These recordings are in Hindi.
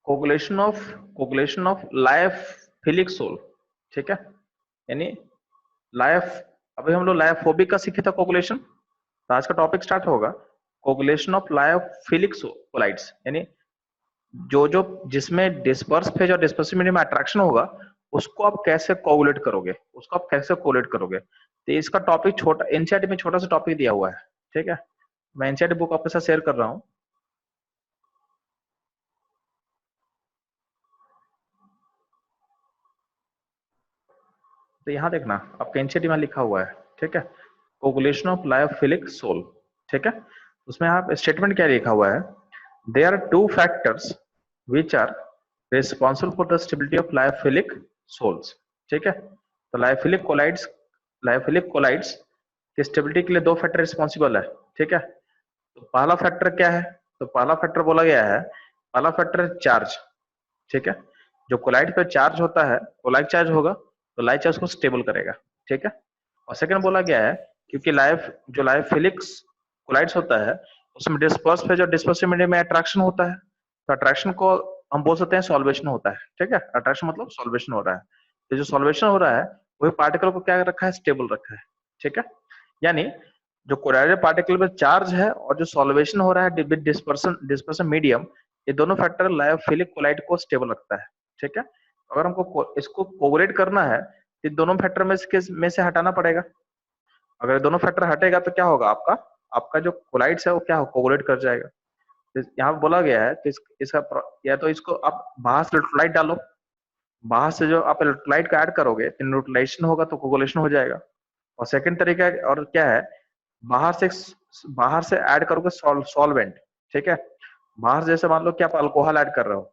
कोगुलेशन ऑफ लायोफिलिक सोल, ठीक है, यानी लाइफ, अभी हम लोग लायोफोबिक का सीखे थे कोगुलेशन, तो आज का टॉपिक स्टार्ट होगा कोगुलेशन ऑफ लायोफिलिक कोलाइड्स, यानी जो जो जिसमें डिस्पर्स फेज और डिस्पर्सिव मीडियम में अट्रैक्शन होगा उसको आप कैसे कोगुलेट करोगे, उसको आप कैसे कोलेट करोगे। तो इसका टॉपिक छोटा एनसीईआरटी में छोटा सा टॉपिक दिया हुआ है, ठीक है, मैं एनसीईआरटी बुक आपके साथ शेयर कर रहा हूँ। तो यहाँ देखना आपके एनसीईआरटी में लिखा हुआ है, ठीक है, कोगुलेशन ऑफ लायोफिलिक सोल, ठीक है, उसमें आप स्टेटमेंट क्या लिखा हुआ है, there are two factors which are responsible for the stability of lyophilic sols, ठीक है। तो लायोफिलिक कोलाइड्स की स्टेबिलिटी के लिए दो फैक्टर रिस्पॉन्सिबल है, ठीक है। तो पहला फैक्टर क्या है, तो पहला फैक्टर बोला गया है, पहला फैक्टर है चार्ज, ठीक है, जो कोलाइड पे चार्ज होता है वो लाइक चार्ज होगा, तो लाइक चार्ज को स्टेबल करेगा, ठीक है। और सेकंड बोला गया है क्योंकि लायोफिलिक्स कोलाइड्स होता है उसमें डिस्पर्स फेज और डिस्पर्सिव मीडियम में अट्रैक्शन होता है, तो अट्रैक्शन को हम बोल सकते हैं सॉल्वेशन होता है, ठीक है, अट्रैक्शन मतलब सॉल्वेशन हो रहा है, तो जो सॉल्वेशन हो रहा है वही पार्टिकल को क्या रखा है, स्टेबल रखा है, ठीक है। यानी जो कोलाइडल पार्टिकल पे चार्ज है और जो सॉल्वेशन हो रहा है विद डिस्पर्सन डिस्पर्सन मीडियम, ये दोनों फैक्टर लायोफिलिक कोलाइड को स्टेबल रखता है, ठीक है। अगर हमको इसको कोगुलेट करना है तो दोनों फैक्टर में से हटाना पड़ेगा, अगर दोनों फैक्टर हटेगा तो क्या होगा, आपका आपका जो कोलाइड्स है वो क्या हो कोगुलेट कर जाएगा। तो यहाँ पे बोला गया है कि इसका या तो इसको आप बाहर से इलेक्ट्रोलाइट डालो, बाहर से जो आप इलेक्ट्रोलाइट का ऐड करोगे तो न्यूट्रलाइजेशन होगा तो कोगुलेशन हो जाएगा। और सेकंड तरीका और क्या है, बाहर से ऐड करोगे सॉल्वेंट, ठीक है, बाहर से जैसे मान लो कि आप अल्कोहल ऐड कर रहे हो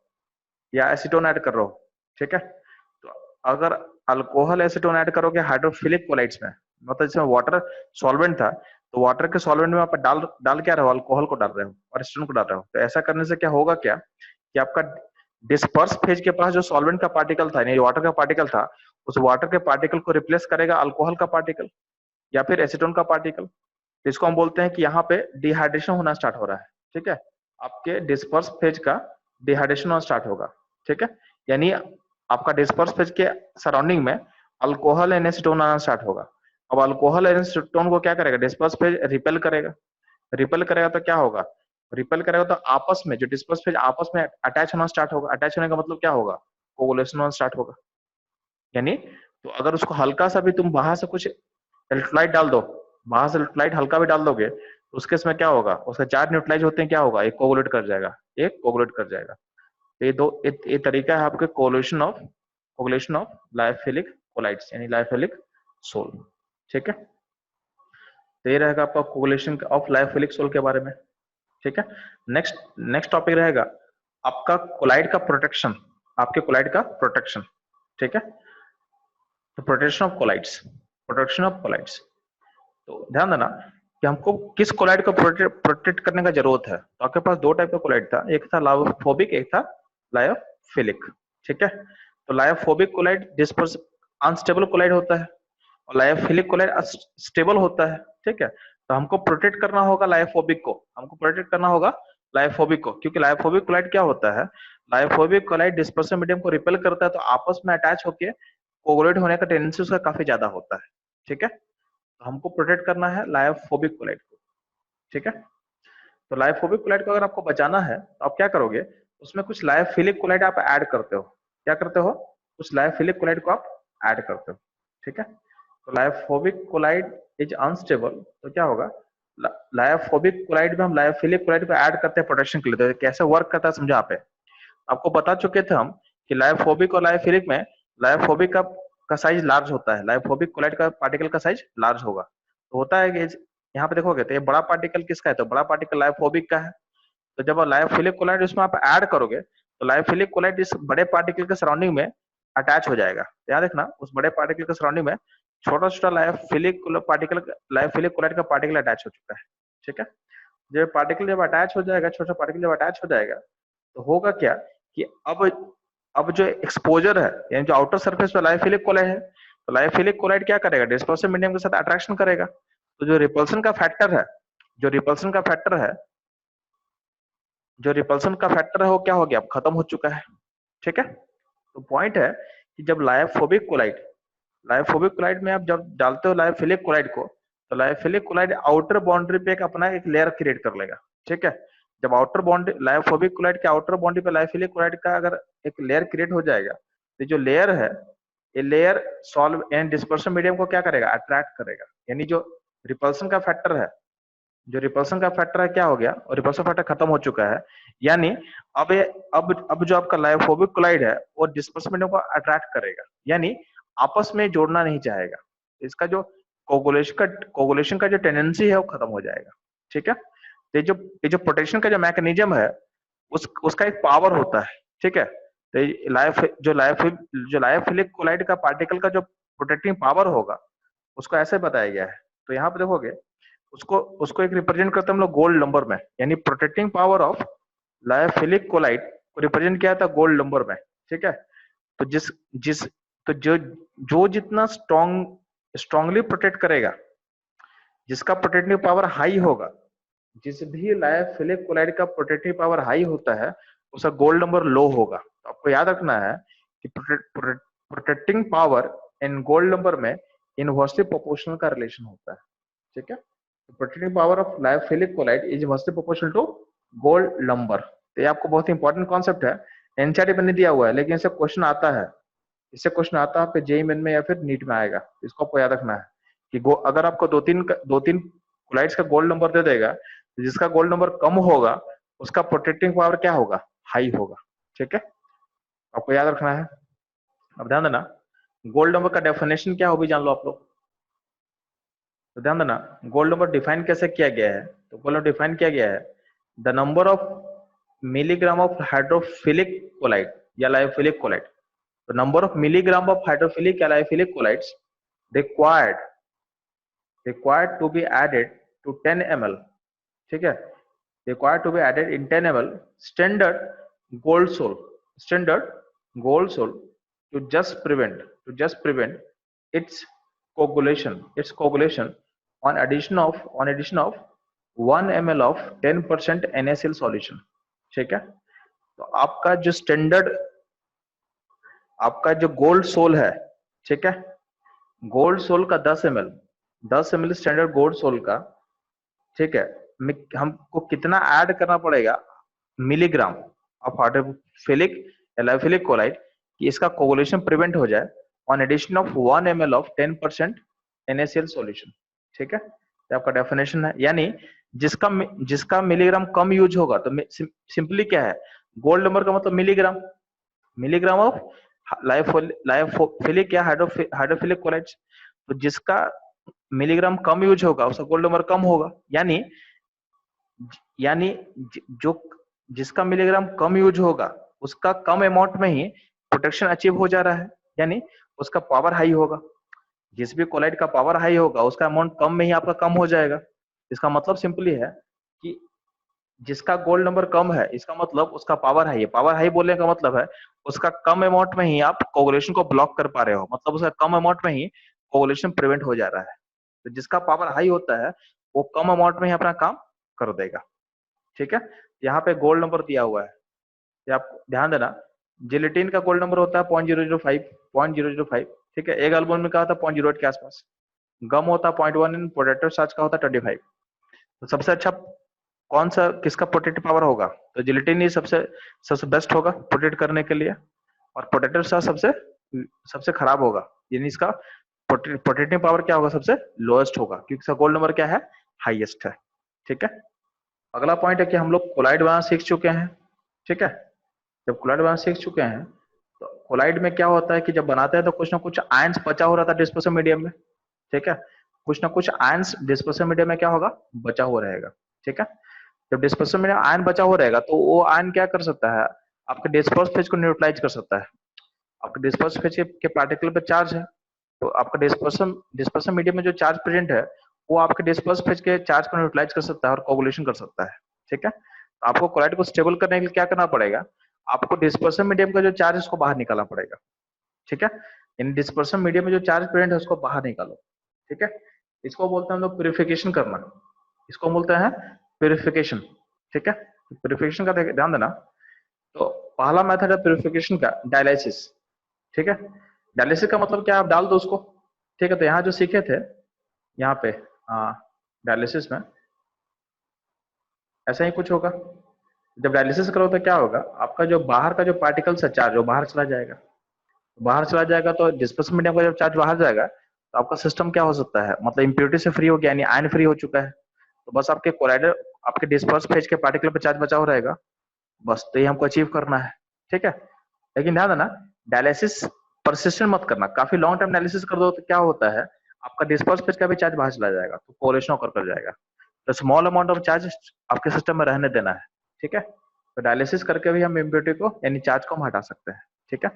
या एसीटोन ऐड कर रहे हो, ठीक है। तो अगर अल्कोहल एसीटोन ऐड करोगे हाइड्रोफिलिक कोलाइड्स में, मतलब जिसमें वाटर सॉल्वेंट था, तो वाटर के सॉल्वेंट में आप डाल डाल क्या रहे हो, अल्कोहल को डाल रहे हो और एसीटोन को डाल रहे हो, तो ऐसा करने से क्या होगा क्या कि आपका डिस्पर्स फेज के पास जो सॉल्वेंट का पार्टिकल था यानी वाटर का पार्टिकल था, उस वाटर के पार्टिकल को रिप्लेस करेगा अल्कोहल का पार्टिकल या फिर एसीटोन का पार्टिकल। तो इसको हम बोलते हैं कि यहाँ पे डिहाइड्रेशन होना स्टार्ट हो रहा है, ठीक है, आपके डिस्पर्स फेज का डिहाइड्रेशन होना स्टार्ट होगा, ठीक है, यानी आपका डिस्पर्स फेज के सराउंडिंग में अल्कोहल एंड एसीटोन आना स्टार्ट होगा। अब अल्कोहल एंड एसीटोन को क्या करेगा, डिस्पर्स फेज रिपेल करेगा, रिपेल करेगा तो क्या होगा, रिपेल करेगा तो आपस में जो डिस्पर्स फेज आपस में अटैच होना स्टार्ट होगा, अटैच होने का मतलब क्या होगा, कोगुलेशन होना स्टार्ट होगा। यानी तो अगर उसको हल्का सा भी तुम बाहर से कुछ इलेक्ट्रोलाइट डाल दो, बाहर से इलेक्ट्रोलाइट हल्का भी डाल दोगे तो उसके इसमें क्या होगा, उसका चार्ज न्यूट्रलाइज होते हैं क्या होगा, एक कोगुलेट कर जाएगा, एक कोगुलेट कर जाएगा। तो ये तरीका है आपके कोगुलेशन ऑफ लायोफिलिक कोलाइड्स यानी लायोफिलिक सोल, ठीक है। तो ये रहेगा आपका कोगुलेशन ऑफ लायोफिलिक सोल के बारे में, ठीक है। नेक्स्ट नेक्स्ट टॉपिक रहेगा आपका कोलाइड का प्रोटेक्शन, आपके कोलाइड का प्रोटेक्शन, ठीक है। तो प्रोटेक्शन ऑफ कोलाइड्स तो ध्यान देना कि हमको किस कोलाइड को प्रोटेक्ट करने का जरूरत है। तो आपके पास दो टाइप का कोलाइड था, एक था लायोफोबिक, एक था लायोफिलिक, ठीक है। तो lyophobic colloid disperse unstable colloid होता है और लायोफिलिक कोलाइड स्टेबल होता है, ठीक है। तो हमको प्रोटेक्ट करना होगा लायोफोबिक को, हमको प्रोटेक्ट करना होगा लायोफोबिक को, क्योंकि लायोफोबिक कोलाइड क्या होता है, लायोफोबिक कोलाइड डिस्पर्सिव मीडियम को रिपेल करता है, तो आपस में अटैच होकर कोगुलेट होने का टेंडेंसी उसका काफी ज्यादा होता है, ठीक है। तो हमको प्रोटेक्ट करना है लायोफोबिक कोलाइड को, ठीक है। तो लायोफोबिक कोलाइड को अगर आपको बचाना है तो आप क्या करोगे, उसमें कुछ लायोफिलिक कोलाइड आप ऐड करते हो, क्या करते हो, कुछ लायोफिलिक कोलाइड को आप ऐड करते हो, ठीक है। तो लायोफोबिक कोलाइड इज अनस्टेबल, तो क्या होगा, लायोफोबिक कोलाइड में हम लायोफिलिक कोलाइड को ऐड करते हैं प्रोटेक्शन के लिए। तो कैसे वर्क करता है समझा पे, आपको बता चुके थे हम कि लायोफोबिक और लायोफिलिक में लायोफोबिक का साइज लार्ज होता है, लायोफोबिक कोलाइड का पार्टिकल का साइज लार्ज होगा। तो होता है कि यहाँ पे देखोगे तो ये बड़ा पार्टिकल किसका है, तो बड़ा पार्टिकल लायोफोबिक का है। तो जब लायोफिलिक कोलाइड उसमें आप ऐड करोगे तो लायोफिलिक कोलाइड इस बड़े पार्टिकल के सराउंडिंग में अटैच हो जाएगा। याद रखना उस बड़े पार्टिकल के सराउंडिंग में छोटा छोटा लायोफिलिक कोलाइड का पार्टिकल अटैच हो चुका है, ठीक है। जब पार्टिकल जब अटैच हो जाएगा, छोटा पार्टिकल जब अटैच हो जाएगा तो होगा क्या कि अब जो एक्सपोजर है यानी जो आउटर सरफेस पे लायोफिलिक कोलाइड है, तो लायोफिलिक कोलाइड क्या करेगा, डिस्पर्सिव मीडियम के साथ अट्रैक्शन करेगा। तो जो रिपल्सन का फैक्टर है जो रिपल्सन का फैक्टर है वो क्या हो गया, अब खत्म हो चुका है। ठीक है, तो पॉइंट है कि जब लायोफोबिक कोलाइड में आप जब डालते हो लायोफिलिक कोलाइड को, तो लायोफिलिक कोलाइड आउटर बाउंड्री पे एक अपना एक लेयर क्रिएट कर लेगा। ठीक है, जब आउटर बाउंड्री लायोफोबिक कोलाइड के आउटर बाउंड्री पे लायोफिलिक कोलाइड का अगर एक लेयर क्रिएट हो जाएगा, तो जो लेयर है, ये layer solve and dispersion medium को क्या करेगा, अट्रैक्ट करेगा। यानी जो रिपल्सन का फैक्टर है, जो रिपल्सन का फैक्टर है क्या हो गया, और रिपल्सन फैक्टर खत्म हो चुका है। यानी अब जो आपका लायोफोबिक कोलाइड है वो डिस्पर्शन मीडियम को अट्रैक्ट करेगा, यानी आपस में जोड़ना नहीं चाहेगा। इसका जो कोगुलेशन का जो टेंडेंसी है वो खत्म हो जाएगा। ठीक है, तो ये जो प्रोटेक्शन का जो मैकेनिज्म है उसका एक पावर होता है। ठीक है, तो जो लायोफिलिक कोलाइड का पार्टिकल का जो प्रोटेक्टिंग पावर होगा उसको ऐसे बताया गया है। तो यहाँ पे देखोगे उसको उसको एक रिप्रेजेंट करते हैं हम लोग गोल्ड नंबर में, यानी protecting power of lyophilic colloid को रिप्रेजेंट किया था गोल्ड नंबर में। ठीक है, तो जिस जिस तो जो जितना स्ट्रांगली प्रोटेक्ट करेगा, जिसका प्रोटेक्टिव पावर हाई होगा, जिस भी लायोफिलिक कोलाइड का प्रोटेक्टिव पावर हाई होता है उसका गोल्ड नंबर लो होगा। तो आपको याद रखना है कि protecting power in gold number में इनवर्सली प्रोपोर्शनल का रिलेशन होता है। ठीक है, protecting power of lyophilic colloid is inversely proportional to gold number. तो ये आपको बहुत इंपॉर्टेंट कॉन्सेप्ट है, एनसीईआरटी में नहीं दिया हुआ है लेकिन इससे क्वेश्चन आता है, इससे क्वेश्चन आता है आपके जेईई मेन में या फिर नीट में आएगा। इसको आपको याद रखना है कि अगर आपको दो तीन कोलाइड्स का गोल्ड नंबर दे देगा, तो जिसका गोल्ड नंबर कम होगा उसका प्रोटेक्टिंग पावर क्या होगा, हाई होगा। ठीक है, आपको याद रखना है। अब ध्यान देना, गोल्ड नंबर का डेफिनेशन क्या हो भी जान लो आप लोग। तो ध्यान देना, गोल्ड नंबर डिफाइन कैसे किया गया है, तो गोल्ड नंबर डिफाइन किया गया है the number of milligram of hydrophilic colloid या लायोफिलिक कोलाइड। तो number of milligram of hydrophilic या lyophilic colloids required to be added to 10 ml। ठीक है, required to be added in 10 ml standard gold sol to just prevent its coagulation on addition of 1 ml of 10% NaCl solution। ठीक है, तो आपका जो गोल्ड सोल है, ठीक है, गोल्ड सोल का 10 ml स्टैंडर्ड गोल्ड सोल का, ठीक है, हमको कितना ऐड करना पड़ेगा milligram of hydrophilic lyophilic colloid कि इसका कोगुलेशन प्रिवेंट हो जाए on addition of 1 ml of 10% NaCl solution. ठीक है, ये आपका डेफिनेशन है। यानी जिसका मिलीग्राम कम यूज होगा, तो सिंपली क्या है, गोल्ड नंबर का मतलब मिलीग्राम ऑफ लायोफिलिक या हाइड्रोफिलिक कोलाइड्स। तो जिसका मिलीग्राम कम यूज होगा उसका गोल्ड नंबर कम होगा। यानी जो जिसका मिलीग्राम कम यूज होगा उसका कम अमाउंट में ही प्रोटेक्शन अचीव हो जा रहा है, यानी उसका पावर हाई होगा। जिस भी कोलाइड का पावर हाई होगा उसका अमाउंट कम में ही आपका कम हो जाएगा। इसका मतलब सिंपली है कि जिसका गोल्ड नंबर कम है इसका मतलब उसका पावर हाई है। पावर हाई बोलने का मतलब है उसका कम अमाउंट में ही आप कोगुलेशन को ब्लॉक कर पा रहे हो, मतलब उसका कम अमाउंट में ही कोगुलेशन प्रिवेंट हो जा रहा है। तो जिसका पावर हाई होता है वो कम अमाउंट में ही अपना काम कर देगा। ठीक है, यहाँ पे गोल्ड नंबर दिया हुआ है, ये आप ध्यान देना। जिलेटिन का गोल्ड नंबर होता है 0.005। ठीक है, एक एल्बम में क्या होता है 0.08 के आसपास। गम होता है 0.1, प्रोटेक्टिव चार्ज का होता है 25। तो सबसे अच्छा कौन सा किसका प्रोटेक्टिव पावर होगा, तो जिलेटिन ही सबसे बेस्ट होगा प्रोटेक्ट करने के लिए, और प्रोटेक्टिव चार्ज सबसे खराब होगा, यानी इसका प्रोटेक्टिव पावर क्या होगा, सबसे लोएस्ट होगा, क्योंकि इसका गोल्ड नंबर क्या है, हाईएस्ट है। ठीक है, अगला पॉइंट है कि हम लोग कोलाइड बनाना सीख चुके हैं। ठीक है, जब कोलाइड बनाना सीख चुके हैं तो कोलाइड में क्या होता है कि जब बनाते हैं तो कुछ ना कुछ आयंस बचा हो रहा था डिस्पर्शन मीडियम में। ठीक है, कुछ ना कुछ आयंस डिस्पर्शन मीडियम में क्या होगा, बचा हुआ रहेगा। ठीक है, जब डिस्पर्शन मीडियम आयन बचा हुआ रहेगा तो वो आयन क्या कर सकता है, आपके डिस्पर्स फेज को न्यूट्रलाइज कर सकता है। आपके डिस्पर्स फेज के पार्टिकल पे चार्ज है, तो आपका डिस्पर्शन मीडियम में जो चार्ज प्रेजेंट है वो आपके डिस्पर्स फेज के चार्ज को न्यूट्रलाइज कर सकता है और कोगुलेशन कर सकता है। ठीक है, तो आपको कोलाइड को स्टेबल करने के लिए क्या करना पड़ेगा, आपको डिस्पर्शन मीडियम का जो चार्ज है उसको बाहर निकालना पड़ेगा। ठीक है, इन डिस्पर्शन मीडियम में जो चार्ज प्रेजेंट है उसको बाहर निकालो। ठीक है, इसको बोलते हैं हम लोग प्यूरिफिकेशन करना, इसको बोलते हैं प्यूरिफिकेशन। ठीक है, प्यूरिफिकेशन का ध्यान देना। तो पहला मेथड है प्यूरिफिकेशन का, डायलिसिस। ठीक है, डायलिसिस का मतलब क्या, आप डाल दो उसको। ठीक है, तो यहाँ जो सीखे थे यहाँ पे डायलिसिस में ऐसा ही कुछ होगा। जब डायलिसिस करो तो क्या होगा, आपका जो बाहर का जो पार्टिकल्स है चार्ज वो बाहर चला जाएगा। बाहर चला जाएगा तो डिस्पर्सिव मीडियम का जब चार्ज बाहर जाएगा तो आपका सिस्टम क्या हो सकता है, मतलब इम्प्योरिटी से फ्री हो गया, यानी आयन फ्री हो चुका है। तो बस आपके कोलाइडर, आपके डिस्पर्स फेज के पार्टिकल पे चार्ज बचा हुआ रहेगा। बस तो ये हमको अचीव करना है। ठीक है, लेकिन ध्यान देना, डायलिसिस परसिस्टेंट मत करना। काफी लॉन्ग टाइम डायलिसिस कर दो तो क्या होता है, आपका डिस्पर्स फेज का भी चार्ज बाहर चला जाएगा, तो कोलेशन होकर कर जाएगा। तो स्मॉल अमाउंट ऑफ चार्ज आपके सिस्टम में रहने देना है। ठीक है, तो डायलिसिस करके भी हम इम्प्योरिटी को यानी चार्ज को हम हटा सकते हैं। ठीक है,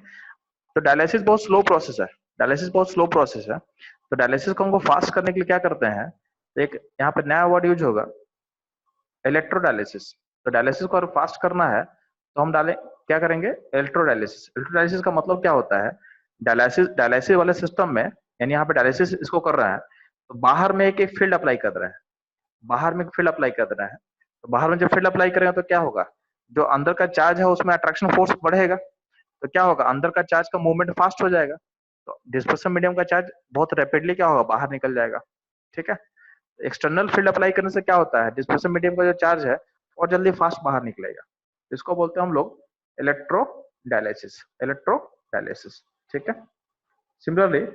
तो डायलिसिस बहुत स्लो प्रोसेस है। डायलिसिस बहुत स्लो प्रोसेस है। तो डायलिसिस को हमको फास्ट करने के लिए क्या करते हैं, तो एक यहाँ पे नया वर्ड यूज होगा, इलेक्ट्रोडायलिसिस। तो डायलिसिस को अगर फास्ट करना है तो हम डालें, क्या करेंगे, इलेक्ट्रोडायलिसिस। इलेक्ट्रोडायलिसिस का मतलब क्या होता है, डायलिसिस डायलिसिस वाले सिस्टम में, यानी यहाँ पे डायलिसिस इसको कर रहा है तो बाहर में एक फील्ड अप्लाई कर रहा है। बाहर में फील्ड अप्लाई कर रहा है, तो बाहर में जब फील्ड अप्लाई करेंगे तो क्या होगा, जो अंदर का चार्ज है उसमें अट्रैक्शन फोर्स बढ़ेगा। तो क्या होगा, अंदर का चार्ज का मूवमेंट फास्ट हो जाएगा। तो डिस्पर्सिव मीडियम का चार्ज बहुत रैपिडली क्या होगा, बाहर निकल जाएगा। ठीक है, एक्सटर्नल फील्ड अप्लाई करने से क्या होता है, डिस्पर्सिव मीडियम का जो चार्ज है और जल्दी फास्ट बाहर निकलेगा। इसको बोलते हैं हम लोग इलेक्ट्रो डायलिसिस, इलेक्ट्रो डायलिसिस। ठीक है, सिमिलरली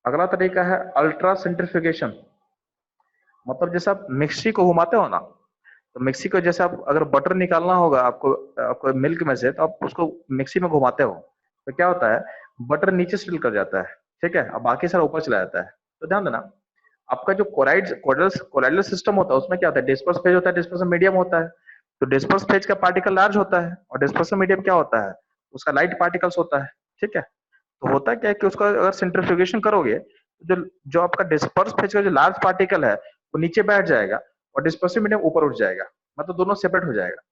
अगला तरीका है अल्ट्रा सेंट्रीफ्यूगेशन। मतलब जैसे आप मिक्सी को घुमाते हो ना, तो मिक्सी को जैसे आप अगर बटर निकालना होगा आपको, आपको मिल्क में से, तो आप उसको मिक्सी में घुमाते हो तो क्या होता है, बटर नीचे सेटल कर जाता है। ठीक है, अब बाकी सारा ऊपर चला जाता है। तो ध्यान देना, आपका जो कोलाइडल सिस्टम होता है उसमें क्या होता है, डिस्पर्स फेज होता है, डिस्पर्सन मीडियम होता है। तो डिस्पर्स फेज का पार्टिकल लार्ज होता है और डिस्पर्सन मीडियम क्या होता है, उसका लाइट पार्टिकल्स होता है। ठीक है, तो होता क्या है कि उसका अगर सेंट्रीफ्यूगेशन करोगे तो जो जो आपका डिस्पर्स फेज का जो लार्ज पार्टिकल है वो नीचे बैठ जाएगा और डिस्पर्सिव मीडियम ऊपर उठ जाएगा, मतलब दोनों सेपरेट हो जाएगा।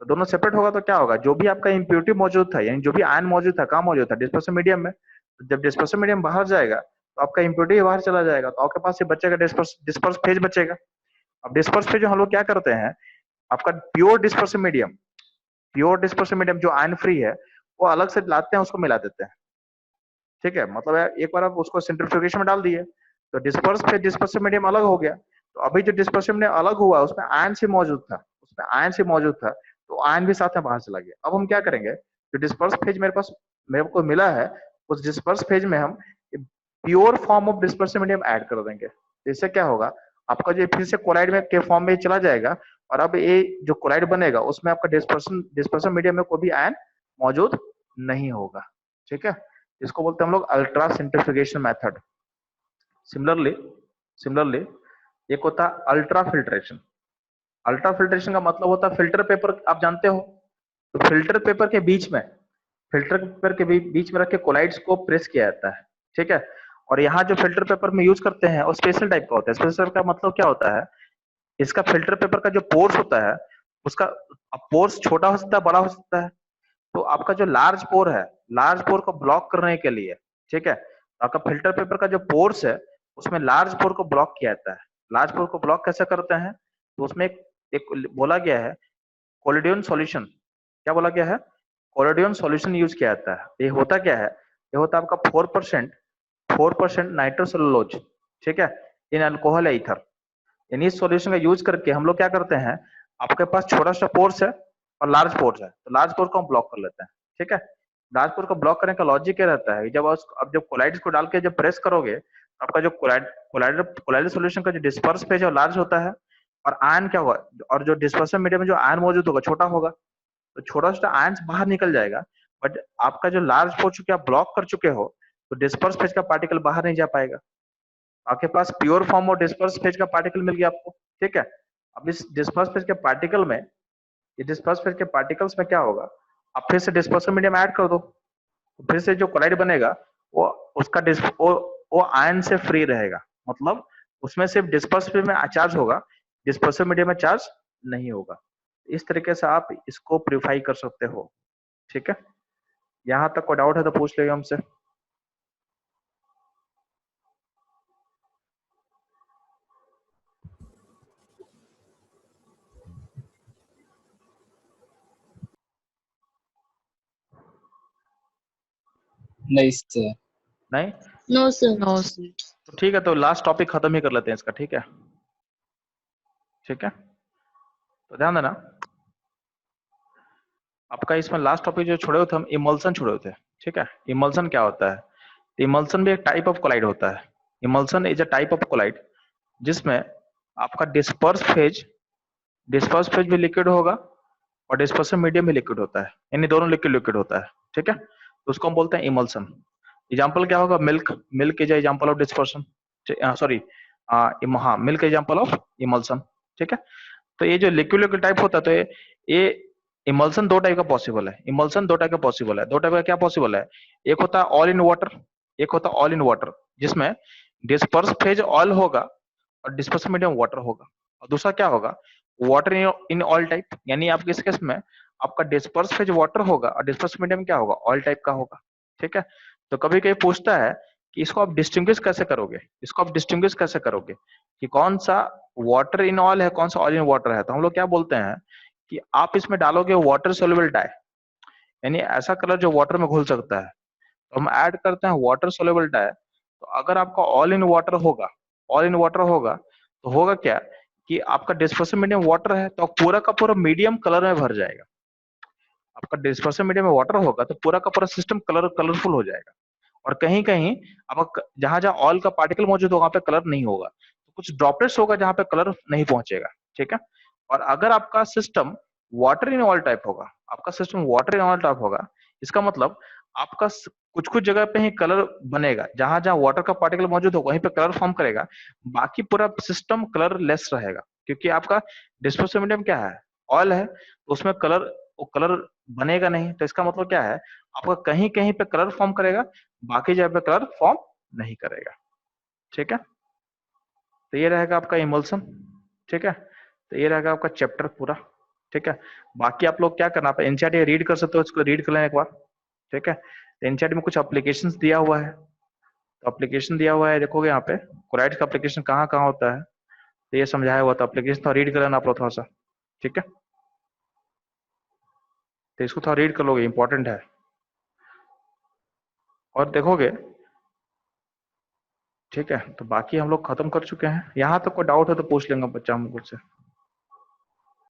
तो दोनों सेपरेट होगा तो क्या होगा, जो भी आपका इम्प्योरिटी मौजूद था, यानी जो भी आयन मौजूद था, कहाँ मौजूद था, डिस्पर्सिव मीडियम में। तो जब डिस्पर्सिव मीडियम बाहर जाएगा तो आपका इम्प्योरिटी बाहर चला जाएगा, तो आपके पास ये बचेगा डिस्पर्स फेज बचेगा। अब डिस्पर्स फेज हम लोग क्या करते हैं, आपका प्योर डिस्पर्सिव मीडियम जो आयन फ्री है वो अलग से लाते हैं, उसको मिला देते हैं। ठीक है, मतलब एक बार आप उसको सेंट्रीफ्यूगेशन में डाल दिए तो डिस्पर्स फेज डिस्पर्सिव मीडियम अलग हो गया। तो अभी जो डिस्पर्सिव मीडियम अलग हुआ उसमें आयन से मौजूद था, तो आयन भी साथ में बाहर चला गया। अब हम क्या करेंगे, जो डिस्पर्स फेज मेरे को मिला है, उस डिस्पर्स फेज में हम pure form of dispersive medium add कर देंगे। तो इससे क्या होगा, आपका जो फिर से कोलाइड में के फॉर्म में चला जाएगा और अब ये जो कोलाइड बनेगा उसमें आपका डिस्पर्सिव मीडियम में कोई भी आयन मौजूद नहीं होगा। ठीक है, इसको बोलते हैं हम लोग ultra centrifugation method. Similarly similarly एक होता है अल्ट्रा फिल्ट्रेशन। अल्ट्रा फिल्ट्रेशन का मतलब होता है फिल्टर पेपर, आप जानते हो। तो फिल्टर पेपर के बीच में, बीच में रख के कोलाइड्स को प्रेस किया जाता है। ठीक है, और यहाँ जो फिल्टर पेपर में यूज करते हैं वो स्पेशल टाइप का होता है। स्पेशल का मतलब क्या होता है, इसका फिल्टर पेपर का जो पोर्स होता है उसका पोर्स छोटा हो सकता है, बड़ा हो सकता है। तो आपका जो लार्ज पोर है, लार्ज पोर को ब्लॉक करने के लिए, ठीक है, तो आपका फिल्टर पेपर का जो पोर्स है उसमें लार्ज पोर को ब्लॉक किया जाता है। लार्ज पोर को ब्लॉक कैसे करते हैं, तो उसमें एक बोला गया है कोलिडियन सॉल्यूशन। क्या बोला गया है, कोलिडियन सॉल्यूशन यूज किया जाता है। ये होता क्या है, ये होता है आपका 4% नाइट्रोसेलुलोज। ठीक है, इन अल्कोहल ईथर। इन इस सॉल्यूशन का यूज करके हम लोग क्या करते हैं, आपके पास छोटा सा पोर्स है और लार्ज पोर्स है, तो लार्ज पोर को हम ब्लॉक कर लेते हैं। ठीक है, लार्ज पोर को ब्लॉक करने का लॉजिक क्या रहता है, जब अब जब कोलाइड्स को डाल के जब प्रेस करोगे तो आपका जो कोलाइडल सॉल्यूशन का जो डिस्पर्स पेज है लार्ज होता है और आयन क्या होगा, और जो डिस्पर्सिव मीडियम में जो आयन मौजूद होगा छोटा होगा, तो छोटा छोटा आयन बाहर निकल जाएगा। बट आपका जो लार्ज पोर चूंकि आप ब्लॉक कर चुके हो तो डिस्पर्स फेज का पार्टिकल बाहर नहीं जा पाएगा। आपके पास प्योर फॉर्म और डिस्पर्स फेज का पार्टिकल मिल गया आपको। ठीक है, अब इस डिस्पर्स फेज के पार्टिकल में, ये डिस्पर्स फेज के पार्टिकल्स में क्या होगा, आप फिर से डिस्पर्सिव मीडियम ऐड कर दो, तो फिर से जो कोलाइड बनेगा वो उसका वो आयन से फ्री रहेगा। मतलब उसमें सिर्फ डिस्पर्सिव में चार्ज होगा, डिस्पर्सिव मीडियम में चार्ज नहीं होगा। इस तरीके से आप इसको प्यूरिफाई कर सकते हो। ठीक है, यहाँ तक कोई डाउट है तो पूछ लीजिए हमसे। नहीं सर। नहीं? No sir. No sir. तो ठीक है, तो लास्ट टॉपिक खत्म ही कर लेते हैं इसका, ठीक है? ठीक है, तो ध्यान देना, आपका इसमें लास्ट टॉपिक जो छोड़े हुए थे हम, इमल्सन छोड़े हुए थे, ठीक है? इमल्सन क्या होता है? इमल्सन भी एक टाइप ऑफ कोलाइड होता है। Emulsion is a type of colloid जिसमें आपका डिस्पर्स फेज भी लिक्विड होगा और डिस्पर्सन मीडियम भी लिक्विड होता है, यानी दोनों लिक्विड लिक्विड होता है, ठीक है? तो उसको हम बोलते हैं इमल्सन। एग्जाम्पल क्या होगा? Milk. Milk is example of dispersion, sorry, हाँ, मिल्क एग्जाम्पल ऑफ इमल्सन, ठीक है? तो ये जो लिक्विड लिक्विड टाइप होता है, तो ये इमल्सन दो टाइप का पॉसिबल है। इमल्सन दो टाइप का पॉसिबल है। दो टाइप का क्या पॉसिबल है? एक होता है ऑल इन वाटर, एक होता है ऑल इन वाटर, जिसमें डिस्पर्स फेज ऑयल होगा और डिस्पर्सन मीडियम वाटर होगा। और दूसरा क्या होगा? वाटर इन ऑयल टाइप, यानी आपके इस केस में आपका डिस्पर्स फेज वाटर होगा और डिस्पर्स मीडियम क्या होगा? ऑयल टाइप का होगा, ठीक है? तो कभी कभी पूछता है कि इसको आप डिस्टिंग्विश कैसे करोगे, इसको आप डिस्टिंग्विश कैसे करोगे कि कौन सा वाटर इन ऑयल है, कौन सा ऑयल इन वाटर है? तो हम लोग क्या बोलते हैं कि आप इसमें डालोगे वाटर सोल्यूबल डाई, यानी ऐसा कलर जो वाटर में घुल सकता है, तो हम ऐड करते हैं वाटर सोल्यूबल डाई। तो अगर आपका ऑल इन वाटर होगा, ऑल इन वाटर होगा, तो होगा क्या कि आपका डिस्पर्सन मीडियम वाटर है, तो पूरा का पूरा मीडियम कलर में भर जाएगा। आपका डिस्पर्सन मीडियम में वाटर होगा तो पूरा का पूरा सिस्टम कलरफुल हो जाएगा। और कहीं कहीं अब जहां जहां ऑयल का पार्टिकल मौजूद होगा वहां पे कलर नहीं होगा, तो कुछ ड्रॉपलेट्स होगा जहां पे कलर नहीं पहुंचेगा, ठीक है? और अगर आपका system water in oil type होगा, आपका system water in oil type होगा, इसका मतलब आपका कुछ कुछ जगह पे ही कलर बनेगा, जहां जहां वाटर का पार्टिकल मौजूद होगा वहीं पे कलर फॉर्म करेगा, बाकी पूरा सिस्टम कलर लेस रहेगा, क्योंकि आपका डिस्पर्सन मीडियम क्या है? ऑयल है, तो उसमें कलर बनेगा नहीं। तो इसका मतलब क्या है? आपका कहीं कहीं पे कलर फॉर्म करेगा, बाकी जगह पे कलर फॉर्म नहीं करेगा, ठीक है? तो ये रहेगा आपका इमल्सन, ठीक है? तो ये रहेगा आपका चैप्टर पूरा, ठीक है? बाकी आप लोग क्या करना, आप एनसीईआरटी रीड कर सकते हो, इसको रीड कर लेना एक बार, ठीक है? एनसीईआरटी में कुछ एप्लीकेशंस दिया हुआ है, तो एप्लीकेशन दिया हुआ है, देखोगे यहाँ पे कोलाइड्स का एप्लीकेशन कहाँ कहाँ होता है, तो ये समझाया हुआ था। एप्लीकेशन थोड़ा रीड कर लेना आप लोग थोड़ा सा, ठीक है? तो इसको थोड़ा रीड कर लोगे, इंपॉर्टेंट है। और देखोगे, ठीक है? तो बाकी हम लोग खत्म कर चुके हैं। यहाँ तक कोई डाउट है तो पूछ लेंगे बच्चा हम लोग से।